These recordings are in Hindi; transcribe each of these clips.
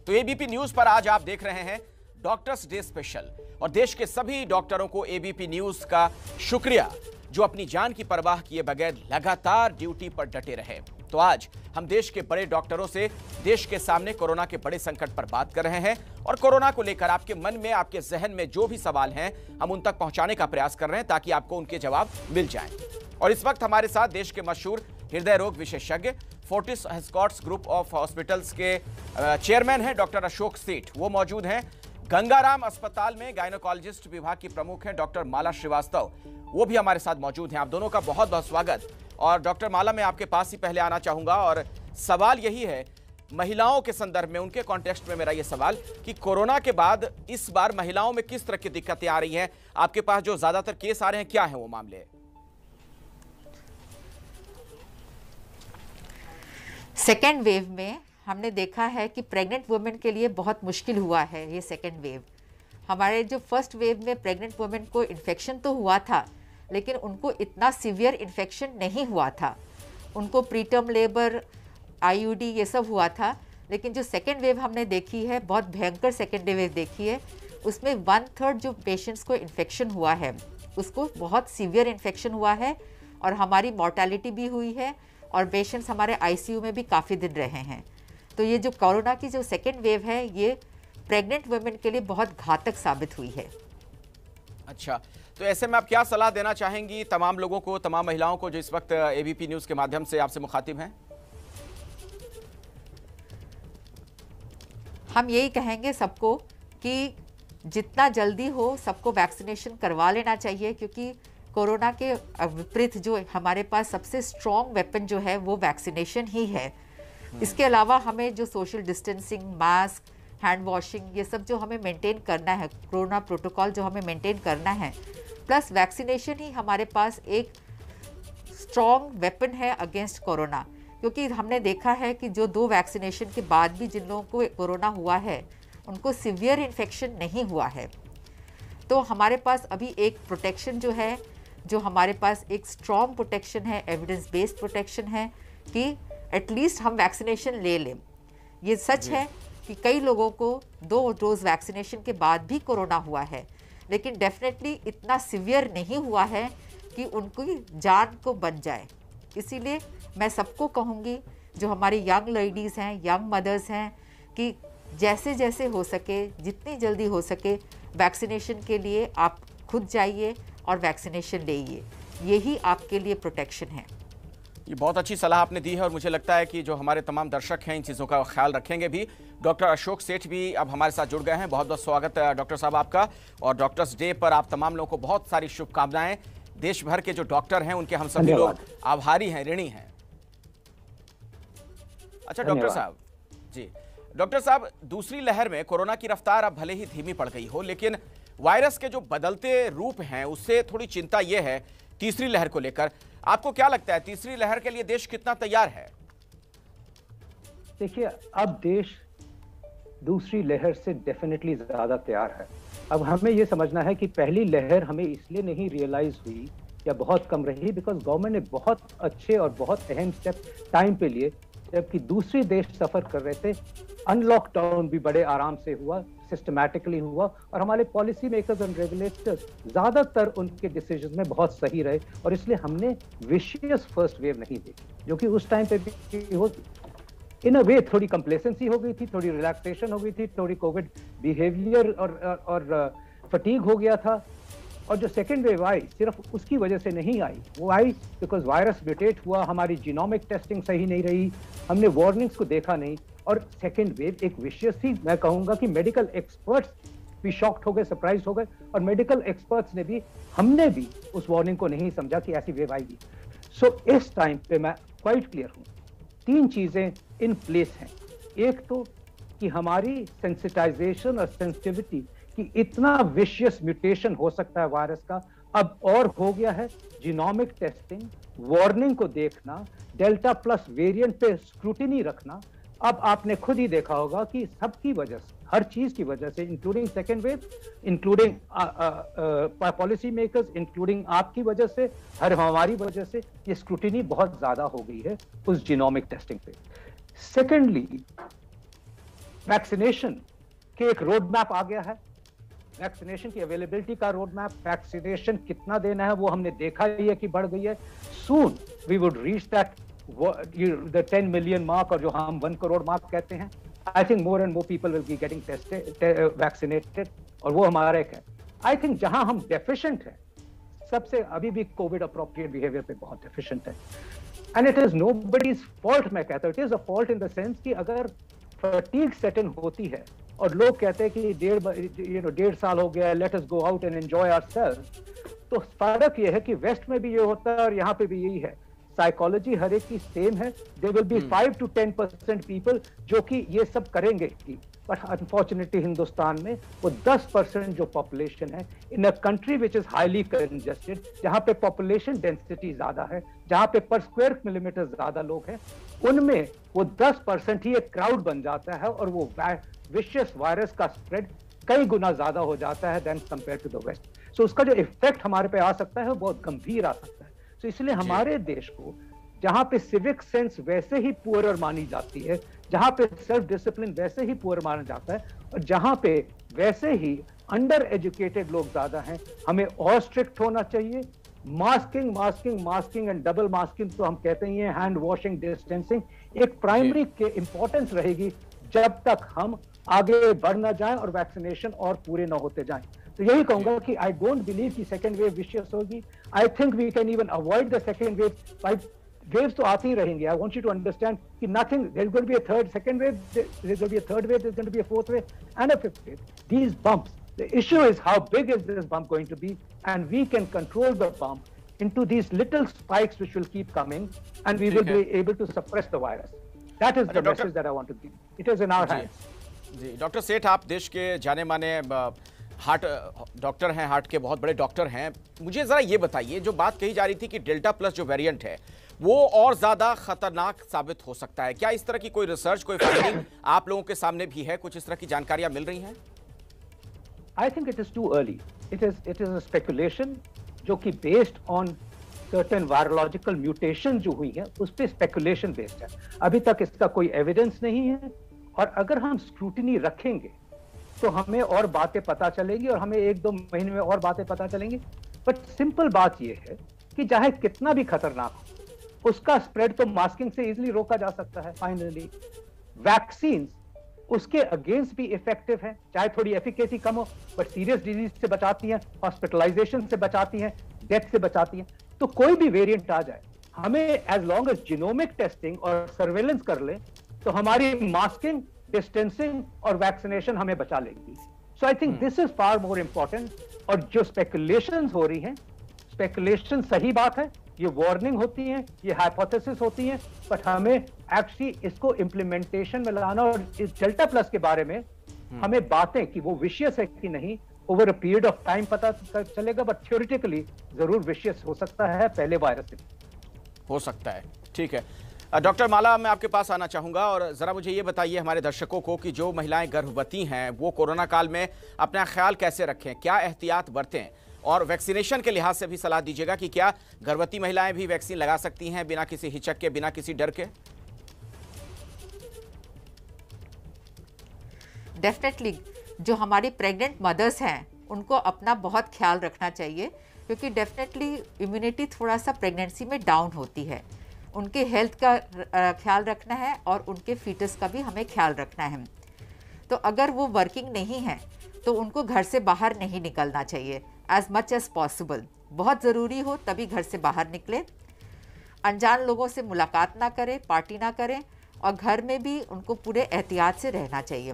तो एबीपी न्यूज पर आज आप देख रहे हैं डॉक्टर्स डे स्पेशल और देश के सभी डॉक्टरों को एबीपी न्यूज का शुक्रिया जो अपनी जान की परवाह किए बगैर लगातार ड्यूटी पर डटे रहे। तो आज हम देश के बड़े डॉक्टरों से देश के सामने कोरोना के बड़े संकट पर बात कर रहे हैं और कोरोना को लेकर आपके मन में, आपके जहन में जो भी सवाल हैं हम उन तक पहुंचाने का प्रयास कर रहे हैं ताकि आपको उनके जवाब मिल जाएं। और इस वक्त हमारे साथ देश के मशहूर हृदय रोग विशेषज्ञ Fortis Escorts group of hospitals के चेयरमैन हैं डॉक्टर अशोक सेठ, वो मौजूद हैं। गंगाराम अस्पताल में गायनोकोलॉजिस्ट विभाग की प्रमुख हैं डॉक्टर माला श्रीवास्तव, वो भी हमारे साथ मौजूद हैं। आप दोनों का बहुत बहुत स्वागत। और डॉक्टर माला, मैं आपके पास ही पहले आना चाहूंगा और सवाल यही है महिलाओं के संदर्भ में, उनके कॉन्टेक्स्ट में मेरा ये सवाल कि कोरोना के बाद इस बार महिलाओं में किस तरह की दिक्कतें आ रही हैं? आपके पास जो ज्यादातर केस आ रहे हैं, क्या है वो मामले? सेकेंड वेव में हमने देखा है कि प्रेग्नेंट वुमेन के लिए बहुत मुश्किल हुआ है ये सेकेंड वेव। हमारे जो फर्स्ट वेव में प्रेग्नेंट वुमेन को इन्फेक्शन तो हुआ था लेकिन उनको इतना सीवियर इन्फेक्शन नहीं हुआ था। उनको प्रीटर्म लेबर, आईयूडी ये सब हुआ था। लेकिन जो सेकेंड वेव हमने देखी है, बहुत भयंकर सेकेंड वेव देखी है, उसमें 1/3 जो पेशेंट्स को इन्फेक्शन हुआ है उसको बहुत सीवियर इन्फेक्शन हुआ है और हमारी मॉर्टेलिटी भी हुई है और पेशेंट्स हमारे आईसीयू में भी काफ़ी दिन रहे हैं। तो ये जो कोरोना की जो सेकेंड वेव है ये प्रेग्नेंट वुमेन के लिए बहुत घातक साबित हुई है। अच्छा, तो ऐसे में आप क्या सलाह देना चाहेंगी तमाम लोगों को, तमाम महिलाओं को जो इस वक्त एबीपी न्यूज़ के माध्यम से आपसे मुखातिब हैं? हम यही कहेंगे सबको कि जितना जल्दी हो सबको वैक्सीनेशन करवा लेना चाहिए, क्योंकि कोरोना के विपरीत जो हमारे पास सबसे स्ट्रॉन्ग वेपन जो है वो वैक्सीनेशन ही है। इसके अलावा हमें जो social distancing, mask, hand washing, ये सब जो हमें मेंटेन करना है, कोरोना प्रोटोकॉल जो हमें मेंटेन करना है, प्लस वैक्सीनेशन ही हमारे पास एक स्ट्रॉन्ग वेपन है अगेंस्ट कोरोना। क्योंकि हमने देखा है कि जो 2 वैक्सीनेशन के बाद भी जिन लोगों को कोरोना हुआ है उनको सीवियर इन्फेक्शन नहीं हुआ है। तो हमारे पास अभी एक प्रोटेक्शन जो है, जो हमारे पास एक स्ट्रॉन्ग प्रोटेक्शन है, एविडेंस बेस्ड प्रोटेक्शन है कि एटलीस्ट हम वैक्सीनेशन ले लें। ये सच है कि कई लोगों को 2 डोज वैक्सीनेशन के बाद भी कोरोना हुआ है, लेकिन डेफिनेटली इतना सीवियर नहीं हुआ है कि उनकी जान को बच जाए। इसीलिए मैं सबको कहूँगी, जो हमारी यंग लेडीज़ हैं, यंग मदर्स हैं, कि जैसे जैसे हो सके, जितनी जल्दी हो सके वैक्सीनेशन के लिए आप खुद जाइए और वैक्सीनेशन लीजिए। यही आपके लिए प्रोटेक्शन है। ये बहुत अच्छी सलाह आपने दी है और मुझे लगता है कि जो हमारे तमाम दर्शक हैं इन चीज़ों का ख्याल रखेंगे भी। डॉक्टर अशोक सेठ भी अब हमारे साथ जुड़ गए हैं। बहुत बहुत स्वागत है डॉक्टर साहब आपका। और डॉक्टर्स डे पर आप तमाम लोगों को बहुत सारी शुभकामनाएं। देश भर के जो डॉक्टर हैं उनके हम सभी लोग आभारी हैं, ऋणी हैं। अच्छा डॉक्टर साहब जी, डॉक्टर साहब, दूसरी लहर में कोरोना की रफ्तार अब भले ही धीमी पड़ गई हो, लेकिन वायरस के जो बदलते रूप हैं उससे थोड़ी चिंता यह है तीसरी लहर को लेकर। आपको क्या लगता है तीसरी लहर के लिए देश कितना तैयार है? देखिए, अब देश दूसरी लहर से डेफिनेटली ज्यादा तैयार है। अब हमें यह समझना है कि पहली लहर हमें इसलिए नहीं रियलाइज हुई या बहुत कम रही बिकॉज गवर्नमेंट ने बहुत अच्छे और बहुत अहम स्टेप टाइम पे लिए, जबकि दूसरे देश सफर कर रहे थे। अनलॉकडाउन भी बड़े आराम से हुआ, सिस्टमैटिकली हुआ और हमारे पॉलिसी मेकर्स एंड रेगुलेटर्स ज्यादातर उनके डिसीजन में बहुत सही रहे और इसलिए हमने विशियस फर्स्ट वेव नहीं देखी, जो कि उस टाइम पे भी होती। इन अ वे थोड़ी कंप्लेसेंसी हो गई थी, थोड़ी रिलैक्सेशन हो गई थी, थोड़ी कोविड बिहेवियर और फटीग हो गया था। और जो सेकेंड वेव आई सिर्फ उसकी वजह से नहीं आई, वो आई बिकॉज वायरस म्यूटेट हुआ, हमारी जीनोमिक टेस्टिंग सही नहीं रही, हमने वार्निंग्स को देखा नहीं और सेकेंड वेव एक विशेष थी। मैं कहूंगा कि मेडिकल एक्सपर्ट्स भी शॉक्ड हो गए, सरप्राइज हो गए और मेडिकल एक्सपर्ट्स ने भी, हमने भी उस वार्निंग को नहीं समझा कि ऐसी वेव आएगी। सो इस टाइम पे मैं क्वाइट क्लियर हूं, 3 चीजें इन प्लेस हैं। एक तो कि हमारी सेंसिटाइजेशन और सेंसिटिविटी कि इतना विशियस म्यूटेशन हो सकता है वायरस का अब और हो गया है। जीनोमिक टेस्टिंग, वार्निंग को देखना, डेल्टा प्लस वेरिएंट पे स्क्रूटिनी रखना। अब आपने खुद ही देखा होगा कि सबकी वजह से, हर चीज की वजह से, including second wave, including policy makers, including आपकी वजह से, हर हमारी वजह से ये स्क्रूटिनी बहुत ज्यादा हो गई है उस जीनोमिक टेस्टिंग पे। सेकेंडली, वैक्सीनेशन के एक रोड मैप आ गया है, वैक्सीनेशन की अवेलेबिलिटी का रोड मैप, वैक्सीनेशन कितना देना है वो हमने देखा ही है कि बढ़ गई है। Soon we would reach that the 10 million mark, और जो हम 1 करोड़ मार्क कहते हैं। I think more and more people will be getting tested, vaccinated, और वो हमारा एक है। आई थिंक जहां हम डेफिशिएंट हैं सबसे अभी भी कोविड अप्रोप्रिएट बिहेवियर पे बहुत डेफिशिएंट है। And it is nobody's fault, मैं कहता हूं it is a fault in the sense कि अगर फटीग सेट इन होती है और लोग कहते हैं कि 1.5 साल हो गया, let us go out and enjoy ourselves, तो फर्क ये है कि वेस्ट में भी ये होता है और यहाँ पे भी यही है। साइकोलॉजी हर एक की सेम है। There will be 5 to 10% people जो कि ये सब करेंगे ही, बट अनफॉर्चुनेटली हिंदुस्तान में वो 10% जो पॉपुलेशन है in a country which is highly congested, जहां पे पॉपुलेशन डेंसिटी ज्यादा है, जहां पे पर स्क्वायर किलोमीटर ज्यादा लोग हैं, उनमें वो 10% ही एक क्राउड बन जाता है और वो विशियस वायरस का स्प्रेड कई गुना ज्यादा हो जाता है then compare to the west. So उसका जो इफेक्ट हमारे पे आ सकता है वो बहुत गंभीर आ सकता है। तो इसलिए हमारे देश को जहां पे सिविक सेंस वैसे ही पुअर मानी जाती है, जहां पे सेल्फ डिसिप्लिन वैसे ही पुअर माना जाता है, और जहां पे वैसे ही अंडर एजुकेटेड लोग ज्यादा हैं, हमें और स्ट्रिक्ट होना चाहिए। मास्किंग एंड डबल मास्किंग तो हम कहते ही हैं, हैंड वॉशिंग, डिस्टेंसिंग एक प्राइमरी के इंपॉर्टेंस रहेगी जब तक हम आगे बढ़ ना जाएं और वैक्सीनेशन और पूरे ना होते जाएं। तो यही कहूंगा कि आई डोंट बिलीव कि सेकेंड वेव विशियस होगी। I think we can even avoid the second wave by waves तो आती ही रहेंगी। I want you to understand कि nothing, there's going to be a second wave, there's going to be a third wave, there's going to be a fourth wave and a fifth wave. These bumps, the issue is how big is this bump going to be, and we can control the bump into these little spikes which will keep coming, and we will be able to suppress the virus. That is the message that I want to give. It is in our hands. जी डॉक्टर सेठ, आप देश के जाने माने हार्ट डॉक्टर हैं, हार्ट के बहुत बड़े डॉक्टर हैं। मुझे जरा ये बताइए, जो बात कही जा रही थी कि डेल्टा प्लस जो वेरिएंट है वो और ज्यादा खतरनाक साबित हो सकता है, क्या इस तरह की कोई रिसर्च, कोई फाइंडिंग आप लोगों के सामने भी है? कुछ इस तरह की जानकारियां मिल रही हैं? I think it is too early. It is a speculation जो कि based on certain virological mutation जो हुई है उस पे speculation based है। अभी तक इसका कोई evidence नहीं है, और अगर हम स्क्रूटिनी रखेंगे तो हमें और बातें पता चलेंगी, और हमें 1-2 महीने में और बातें पता चलेंगी। बट सिंपल बात यह है कि चाहे कितना भी खतरनाक हो, उसका स्प्रेड तो मास्किंग से इजीली रोका जा सकता है। फाइनली वैक्सीन उसके अगेंस्ट भी इफेक्टिव है, चाहे थोड़ी एफिकेसी कम हो, बट सीरियस डिजीज से बचाती हैं, हॉस्पिटलाइजेशन से बचाती हैं, डेथ से बचाती हैं। तो कोई भी वेरिएंट आ जाए, हमें as long as genomic testing और सर्वेलेंस कर ले तो हमारी मास्किंग, डिस्टेंसिंग और वैक्सीनेशन हमें बचा लेगी। So I think this is far more important. और जो स्पेकुलेशंस हो रही हैं, स्पेकुलेशन सही बात है, ये वार्निंग होती है, ये हाइपोथेसिस होती है, बट हमें एक्चुअली इसको इम्प्लीमेंटेशन में लाना, और इस डेल्टा प्लस के बारे में हमें बातें कि वो विशियस है कि नहीं over a period of time पता चलेगा, बट थ्योरेटिकली जरूर विशियस हो सकता है पहले वायरस से हो सकता है। ठीक है डॉक्टर माला, मैं आपके पास आना चाहूंगा, और जरा मुझे ये बताइए हमारे दर्शकों को कि जो महिलाएं गर्भवती हैं वो कोरोना काल में अपना ख्याल कैसे रखें, क्या एहतियात बरतें, और वैक्सीनेशन के लिहाज से भी सलाह दीजिएगा कि क्या गर्भवती महिलाएं भी वैक्सीन लगा सकती हैं बिना किसी हिचक के, बिना किसी डर के? डेफिनेटली जो हमारी प्रेग्नेंट मदर्स हैं उनको अपना बहुत ख्याल रखना चाहिए, क्योंकि डेफिनेटली इम्यूनिटी थोड़ा सा प्रेगनेंसी में डाउन होती है। उनके हेल्थ का ख्याल रखना है और उनके फीटस का भी हमें ख्याल रखना है। तो अगर वो वर्किंग नहीं है तो उनको घर से बाहर नहीं निकलना चाहिए एज मच एज पॉसिबल। बहुत ज़रूरी हो तभी घर से बाहर निकले, अनजान लोगों से मुलाकात ना करें, पार्टी ना करें, और घर में भी उनको पूरे एहतियात से रहना चाहिए।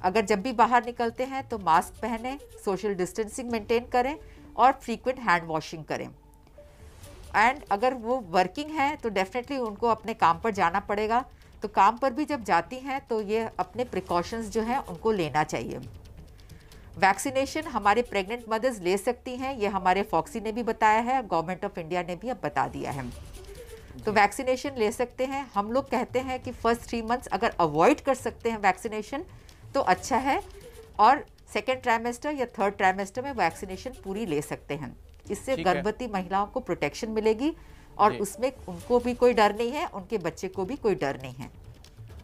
अगर जब भी बाहर निकलते हैं तो मास्क पहनें, सोशल डिस्टेंसिंग मेंटेन करें और फ्रीक्वेंट हैंड वॉशिंग करें। एंड अगर वो वर्किंग है तो डेफिनेटली उनको अपने काम पर जाना पड़ेगा, तो काम पर भी जब जाती हैं तो ये अपने प्रिकॉशंस जो हैं उनको लेना चाहिए। वैक्सीनेशन हमारे प्रेग्नेंट मदर्स ले सकती हैं, ये हमारे फॉक्सी ने भी बताया है, गवर्नमेंट ऑफ इंडिया ने भी अब बता दिया है। तो वैक्सीनेशन ले सकते हैं। हम लोग कहते हैं कि फर्स्ट 3 मंथ्स अगर अवॉइड कर सकते हैं वैक्सीनेशन तो अच्छा है, और सेकेंड ट्राइमेस्टर या थर्ड ट्राइमेस्टर में वैक्सीनेशन पूरी ले सकते हैं। इससे गर्भवती महिलाओं को प्रोटेक्शन मिलेगी, और उसमें उनको भी कोई डर नहीं है, उनके बच्चे को भी कोई डर नहीं है।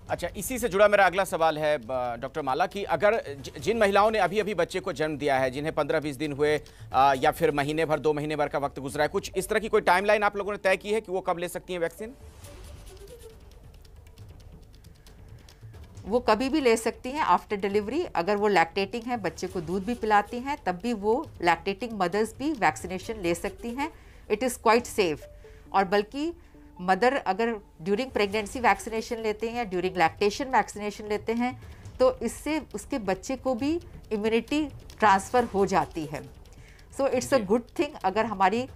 अच्छा, इसी से जुड़ा मेरा अगला सवाल है डॉक्टर माला कि अगर जिन महिलाओं ने अभी अभी बच्चे को जन्म दिया है, जिन्हें 15-20 दिन हुए या फिर महीने भर 2 महीने भर का वक्त गुजरा है, कुछ इस तरह की कोई टाइमलाइन आप लोगों ने तय की है कि वो कब ले सकती हैं वैक्सीन? वो कभी भी ले सकती हैं आफ्टर डिलीवरी। अगर वो लैक्टेटिंग है, बच्चे को दूध भी पिलाती हैं, तब भी वो लैक्टेटिंग मदर्स भी वैक्सीनेशन ले सकती हैं। It is quite safe. और बल्कि मदर अगर ड्यूरिंग प्रेगनेंसी वैक्सीनेशन लेते हैं या ड्यूरिंग लैक्टेशन वैक्सीनेशन लेते हैं तो इससे उसके बच्चे को भी इम्यूनिटी ट्रांसफ़र हो जाती है। So it's a good thing. अगर हमारी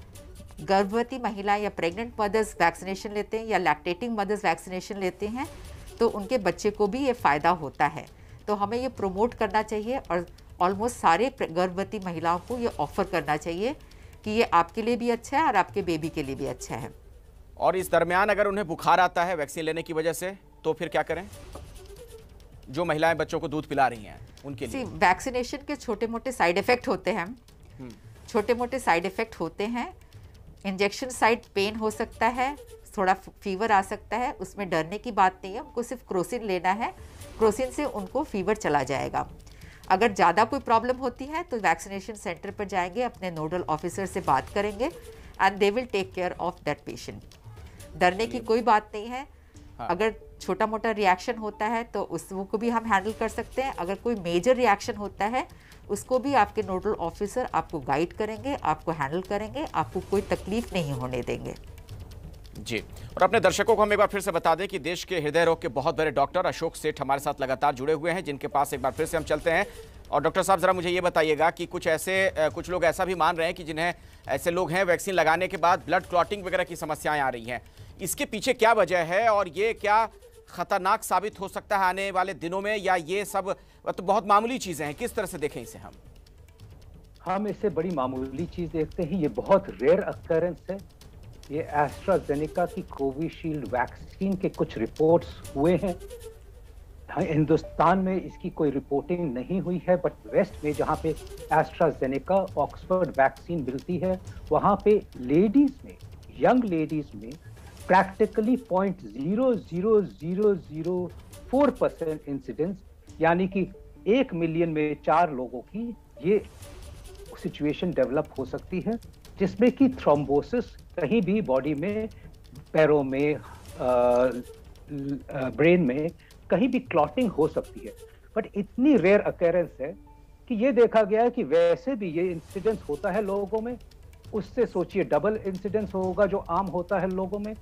गर्भवती महिला या प्रेग्नेंट मदर्स वैक्सीनेशन लेते हैं या लैक्टेटिंग मदर्स वैक्सीनेशन लेते हैं तो उनके बच्चे को भी ये फ़ायदा होता है। तो हमें ये प्रमोट करना चाहिए और ऑलमोस्ट सारे गर्भवती महिलाओं को ये ऑफ़र करना चाहिए कि ये आपके लिए भी अच्छा है और आपके बेबी के लिए भी अच्छा है। और इस दरमियान अगर उन्हें बुखार आता है वैक्सीन लेने की वजह से तो फिर क्या करें? जो महिलाएं बच्चों को दूध पिला रही हैं उनके लिए वैक्सीनेशन के छोटे मोटे साइड इफेक्ट होते हैं। छोटे मोटे साइड इफेक्ट होते हैं। इंजेक्शन साइड पेन हो सकता है, थोड़ा फीवर आ सकता है, उसमें डरने की बात नहीं है। उनको सिर्फ क्रोसिन लेना है, क्रोसिन से उनको फीवर चला जाएगा। अगर ज़्यादा कोई प्रॉब्लम होती है तो वैक्सीनेशन सेंटर पर जाएंगे, अपने नोडल ऑफिसर से बात करेंगे and they will take care of that patient. डरने की कोई बात नहीं है। अगर छोटा मोटा रिएक्शन होता है तो उसको भी हम हैंडल कर सकते हैं। अगर कोई मेजर रिएक्शन होता है उसको भी आपके नोडल ऑफिसर आपको गाइड करेंगे, आपको हैंडल करेंगे, आपको कोई तकलीफ नहीं होने देंगे। जी, और अपने दर्शकों को हम एक बार फिर से बता दें कि देश के हृदय रोग के बहुत बड़े डॉक्टर अशोक सेठ हमारे साथ लगातार जुड़े हुए हैं, जिनके पास एक बार फिर से हम चलते हैं। और डॉक्टर साहब, जरा मुझे ये बताइएगा कि कुछ लोग ऐसा भी मान रहे हैं कि जिन्हें ऐसे लोग हैं वैक्सीन लगाने के बाद ब्लड क्लॉटिंग वगैरह की समस्याएं आ रही हैं। इसके पीछे क्या वजह है और ये क्या खतरनाक साबित हो सकता है आने वाले दिनों में, या ये सब तो बहुत मामूली चीजें हैं? किस तरह से देखें इसे हम इसे बड़ी मामूली चीज देखते हैं। ये बहुत रेयर अकरेंस है। ये एस्ट्राजेनेका की कोविशील्ड वैक्सीन के कुछ रिपोर्ट्स हुए हैं। हिंदुस्तान में इसकी कोई रिपोर्टिंग नहीं हुई है, बट वेस्ट में जहाँ पे एस्ट्राजेनेका ऑक्सफोर्ड वैक्सीन मिलती है वहाँ पे लेडीज में, यंग लेडीज में प्रैक्टिकली 0.00004% इंसिडेंस, यानी कि 1 मिलियन में 4 लोगों की ये सिचुएशन डेवलप हो सकती है, जिसमें कि थ्रोम्बोसिस कहीं भी बॉडी में, पैरों में, ब्रेन में कहीं भी क्लॉटिंग हो सकती है। बट इतनी रेयर अकेरेंस है कि ये देखा गया है कि वैसे भी ये इंसिडेंस होता है लोगों में, उससे सोचिए डबल इंसिडेंस होगा जो आम होता है लोगों में।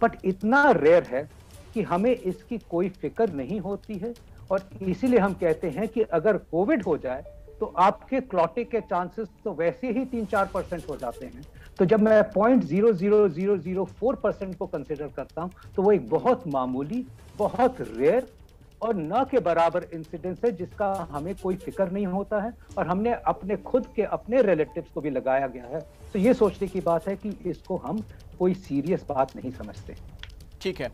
बट इतना रेयर है कि हमें इसकी कोई फिक्र नहीं होती है। और इसीलिए हम कहते हैं कि अगर कोविड हो जाए तो आपके क्लॉटिंग के चांसेस तो वैसे ही 3-4% हो जाते हैं। तो जब मैं 0.00004% को कंसिडर करता हूं तो वो एक बहुत मामूली, बहुत रेयर और न के बराबर इंसिडेंस है जिसका हमें कोई फिक्र नहीं होता है। और हमने अपने खुद के अपने रिलेटिव्स को भी लगाया गया है। तो ये सोचने की बात है कि इसको हम कोई सीरियस बात नहीं समझते। ठीक है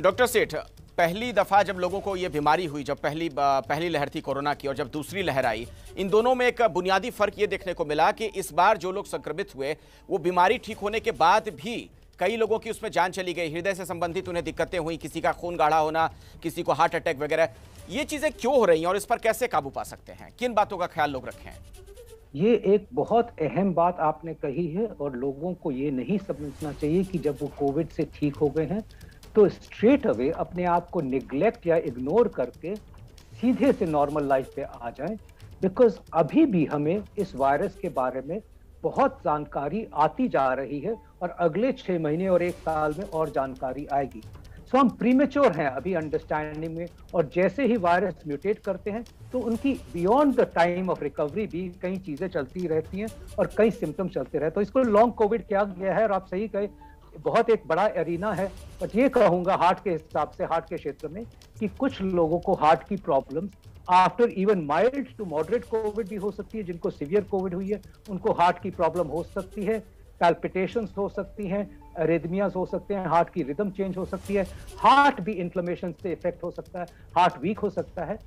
डॉक्टर सेठ, पहली दफा जब लोगों को ये बीमारी हुई, जब पहली लहर थी कोरोना की और जब दूसरी लहर आई, इन दोनों में एक बुनियादी फर्क ये देखने को मिला कि इस बार जो लोग संक्रमित हुए वो बीमारी ठीक होने के बाद भी कई लोगों की उसमें जान चली गई, हृदय से संबंधित उन्हें दिक्कतें हुई, किसी का खून गाढ़ा होना, किसी को हार्ट अटैक वगैरह। ये चीजें क्यों हो रही हैं और इस पर कैसे काबू पा सकते हैं? किन बातों का ख्याल लोग रखें? ये एक बहुत अहम बात आपने कही है और लोगों को ये नहीं समझना चाहिए कि जब वो कोविड से ठीक हो गए हैं तो स्ट्रेट अवे अपने आप को निग्लेक्ट या इग्नोर करके सीधे से नॉर्मल लाइफ पे आ जाएं। बिकॉज अभी भी हमें इस वायरस के बारे में बहुत जानकारी आती जा रही है और अगले 6 महीने और 1 साल में और जानकारी आएगी। सो हम प्रीमेच्योर हैं अभी अंडरस्टैंडिंग में, और जैसे ही वायरस म्यूटेट करते हैं तो उनकी beyond the time of recovery भी कई चीजें चलती रहती हैं और कई सिम्टम चलते रहते हैं। तो इसको लॉन्ग कोविड किया गया है और आप सही कहे, बहुत एक बड़ा एरिना है। बट ये कहूंगा हार्ट के हिसाब से, हार्ट के क्षेत्र में, कि कुछ लोगों को हार्ट की problems after even mild to moderate covid भी हो सकती है। जिनको सीवियर कोविड हुई है उनको हार्ट की प्रॉब्लम हो सकती है, पैल्पिटेशंस हो सकती हैं, अरिथमियाज हो सकते हैं, हार्ट की रिदम चेंज हो सकती है, हार्ट भी इन्फ्लेमेशन से इफेक्ट हो सकता है, हार्ट वीक हो सकता है।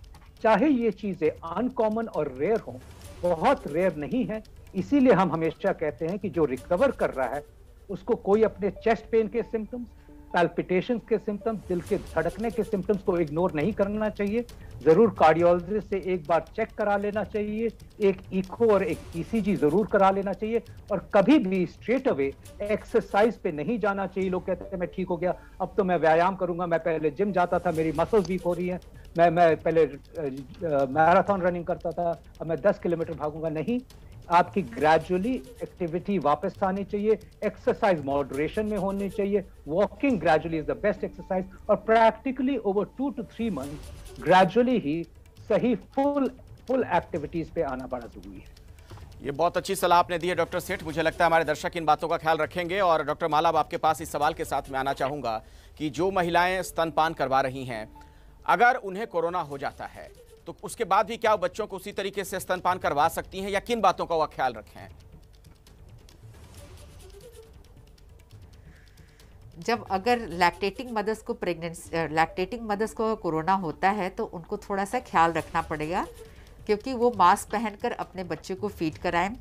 चाहे ये चीजें अनकॉमन और रेयर हों, बहुत रेयर नहीं है। इसीलिए हम हमेशा कहते हैं कि जो रिकवर कर रहा है उसको कोई अपने चेस्ट पेन के सिम्टम्स, पैल्पिटेशंस के सिम्टम्स, दिल के धड़कने के सिम्टम्स को इग्नोर नहीं करना चाहिए। जरूर कार्डियोलॉजिस्ट से एक बार चेक करा लेना चाहिए, एक इको और एक ईसीजी जरूर करा लेना चाहिए, और कभी भी स्ट्रेट अवे एक्सरसाइज पे नहीं जाना चाहिए। लोग कहते हैं मैं ठीक हो गया, अब तो मैं व्यायाम करूंगा, मैं पहले जिम जाता था, मेरी मसल्स वीक हो रही हैं, मैं पहले मैराथन रनिंग करता था, अब मैं 10 किलोमीटर भागूंगा। नहीं, आपकी ग्रेजुअली एक्टिविटी वापस आनी चाहिए, एक्सरसाइज मॉडरेशन में होनी चाहिए, walking gradually is the best exercise, और practically over 2 to 3 months gradually ही सही फुल एक्टिविटीज पे आना बड़ा जरूरी है। ये बहुत अच्छी सलाह आपने दी है डॉक्टर सेठ। मुझे लगता है हमारे दर्शक इन बातों का ख्याल रखेंगे। और डॉक्टर माला, अब आपके पास इस सवाल के साथ मैं आना चाहूंगा कि जो महिलाएं स्तनपान करवा रही हैं, अगर उन्हें कोरोना हो जाता है तो उसके बाद भी क्या बच्चों को उसी तरीके से स्तनपान करवा सकती हैं, या किन बातों का वह ख्याल रखें? जब अगर लैक्टेटिंग मदर्स को कोरोना होता है तो उनको थोड़ा सा ख्याल रखना पड़ेगा, क्योंकि वो मास्क पहनकर अपने बच्चे को फीड कराएं,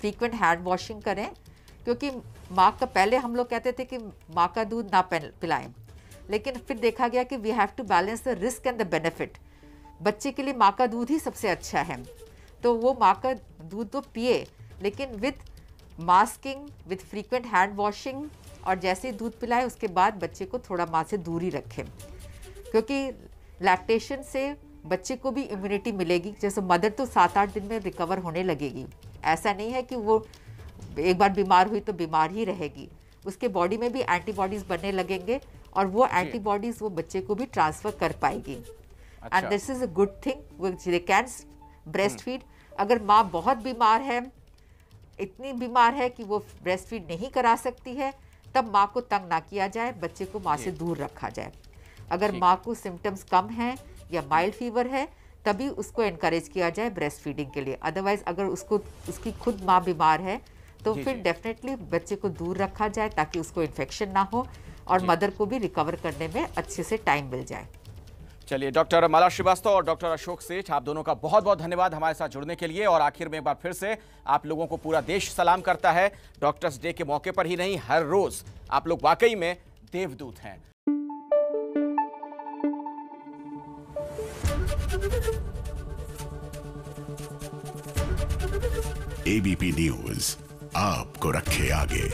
फ्रीक्वेंट हैंड वॉशिंग करें, क्योंकि माँ का पहले हम लोग कहते थे कि माँ का दूध ना पिलाएं, लेकिन फिर देखा गया कि we have to balance the risk and the benefit. बच्चे के लिए माँ का दूध ही सबसे अच्छा है, तो वो माँ का दूध तो पिए, लेकिन with masking, with frequent hand washing, और जैसे ही दूध पिलाए उसके बाद बच्चे को थोड़ा माँ से दूरी रखें, क्योंकि लैक्टेशन से बच्चे को भी इम्यूनिटी मिलेगी। जैसे मदर तो 7-8 दिन में रिकवर होने लगेगी, ऐसा नहीं है कि वो एक बार बीमार हुई तो बीमार ही रहेगी, उसके बॉडी में भी एंटीबॉडीज बनने लगेंगे, और वो एंटीबॉडीज वो बच्चे को भी ट्रांसफर कर पाएगी। And this is a good thing which they can breast feed. अगर माँ बहुत बीमार है, इतनी बीमार है कि वो ब्रेस्ट फीड नहीं करा सकती है, तब माँ को तंग ना किया जाए, बच्चे को माँ से दूर रखा जाए। अगर माँ को सिम्टम्स कम हैं या माइल्ड फीवर है, तभी उसको एनकरेज किया जाए ब्रेस्ट फीडिंग के लिए। अदरवाइज अगर उसकी खुद माँ बीमार है तो फिर डेफिनेटली बच्चे को दूर रखा जाए, ताकि उसको इन्फेक्शन ना हो और मदर को भी रिकवर करने में अच्छे से टाइम मिल जाए। चलिए, डॉक्टर माला श्रीवास्तव और डॉक्टर अशोक सेठ, आप दोनों का बहुत बहुत धन्यवाद हमारे साथ जुड़ने के लिए। और आखिर में एक बार फिर से आप लोगों को पूरा देश सलाम करता है। डॉक्टर्स डे के मौके पर ही नहीं, हर रोज आप लोग वाकई में देवदूत हैं। एबीपी न्यूज आपको रखे आगे।